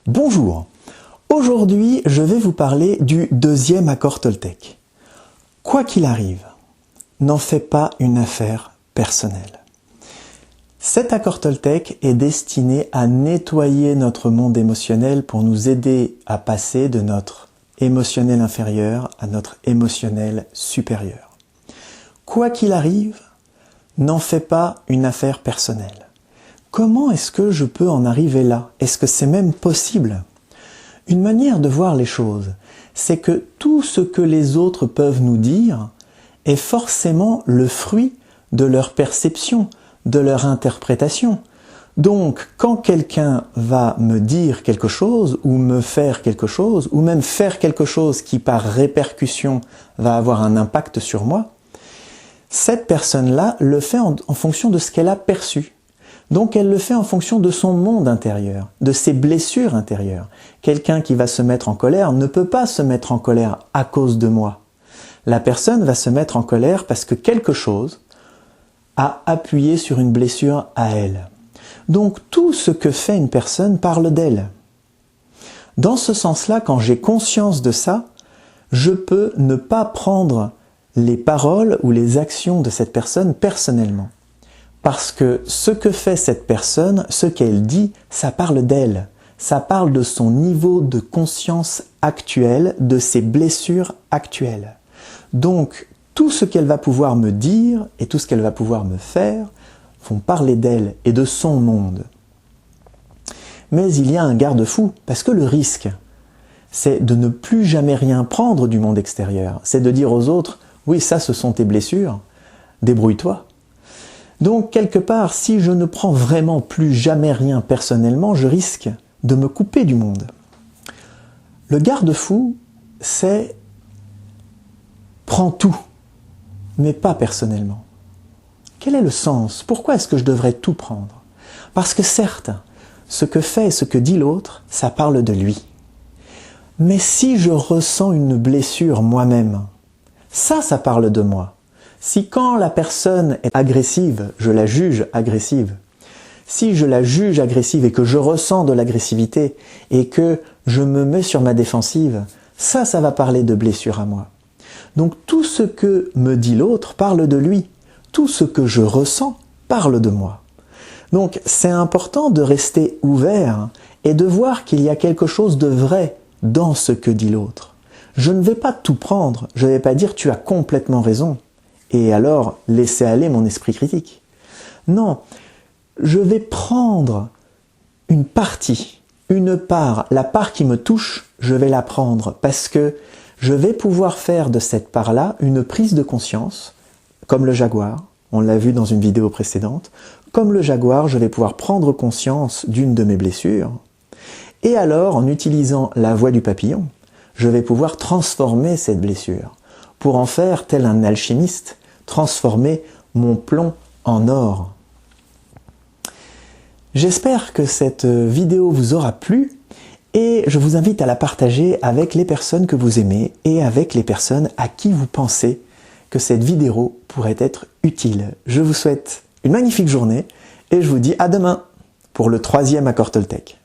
Bonjour, aujourd'hui je vais vous parler du deuxième accord Toltec. Quoi qu'il arrive, n'en fais pas une affaire personnelle. Cet accord Toltec est destiné à nettoyer notre monde émotionnel pour nous aider à passer de notre émotionnel inférieur à notre émotionnel supérieur. Quoi qu'il arrive, n'en fais pas une affaire personnelle. Comment est-ce que je peux en arriver là? Est-ce que c'est même possible? Une manière de voir les choses, c'est que tout ce que les autres peuvent nous dire est forcément le fruit de leur perception, de leur interprétation. Donc, quand quelqu'un va me dire quelque chose, ou me faire quelque chose, ou même faire quelque chose qui par répercussion va avoir un impact sur moi, cette personne-là le fait en fonction de ce qu'elle a perçu. Donc elle le fait en fonction de son monde intérieur, de ses blessures intérieures. Quelqu'un qui va se mettre en colère ne peut pas se mettre en colère à cause de moi. La personne va se mettre en colère parce que quelque chose a appuyé sur une blessure à elle. Donc tout ce que fait une personne parle d'elle. Dans ce sens-là, quand j'ai conscience de ça, je peux ne pas prendre les paroles ou les actions de cette personne personnellement. Parce que ce que fait cette personne, ce qu'elle dit, ça parle d'elle. Ça parle de son niveau de conscience actuel, de ses blessures actuelles. Donc, tout ce qu'elle va pouvoir me dire et tout ce qu'elle va pouvoir me faire vont parler d'elle et de son monde. Mais il y a un garde-fou, parce que le risque, c'est de ne plus jamais rien prendre du monde extérieur. C'est de dire aux autres, oui, ça, ce sont tes blessures, débrouille-toi. Donc, quelque part, si je ne prends vraiment plus jamais rien personnellement, je risque de me couper du monde. Le garde-fou, c'est prends tout, mais pas personnellement. Quel est le sens? Pourquoi est-ce que je devrais tout prendre? Parce que certes, ce que fait et ce que dit l'autre, ça parle de lui. Mais si je ressens une blessure moi-même, ça parle de moi. Si quand la personne est agressive, je la juge agressive, si je la juge agressive et que je ressens de l'agressivité et que je me mets sur ma défensive, ça va parler de blessure à moi. Donc tout ce que me dit l'autre parle de lui, tout ce que je ressens parle de moi. Donc c'est important de rester ouvert et de voir qu'il y a quelque chose de vrai dans ce que dit l'autre. Je ne vais pas tout prendre, je ne vais pas dire tu as complètement raison. Et alors, laisser aller mon esprit critique. Non, je vais prendre une partie, une part, la part qui me touche, je vais la prendre parce que je vais pouvoir faire de cette part-là une prise de conscience, comme le jaguar, on l'a vu dans une vidéo précédente, comme le jaguar, je vais pouvoir prendre conscience d'une de mes blessures, et alors, en utilisant la voie du papillon, je vais pouvoir transformer cette blessure, pour en faire, tel un alchimiste, transformer mon plomb en or. J'espère que cette vidéo vous aura plu et je vous invite à la partager avec les personnes que vous aimez et avec les personnes à qui vous pensez que cette vidéo pourrait être utile. Je vous souhaite une magnifique journée et je vous dis à demain pour le troisième accord Toltec.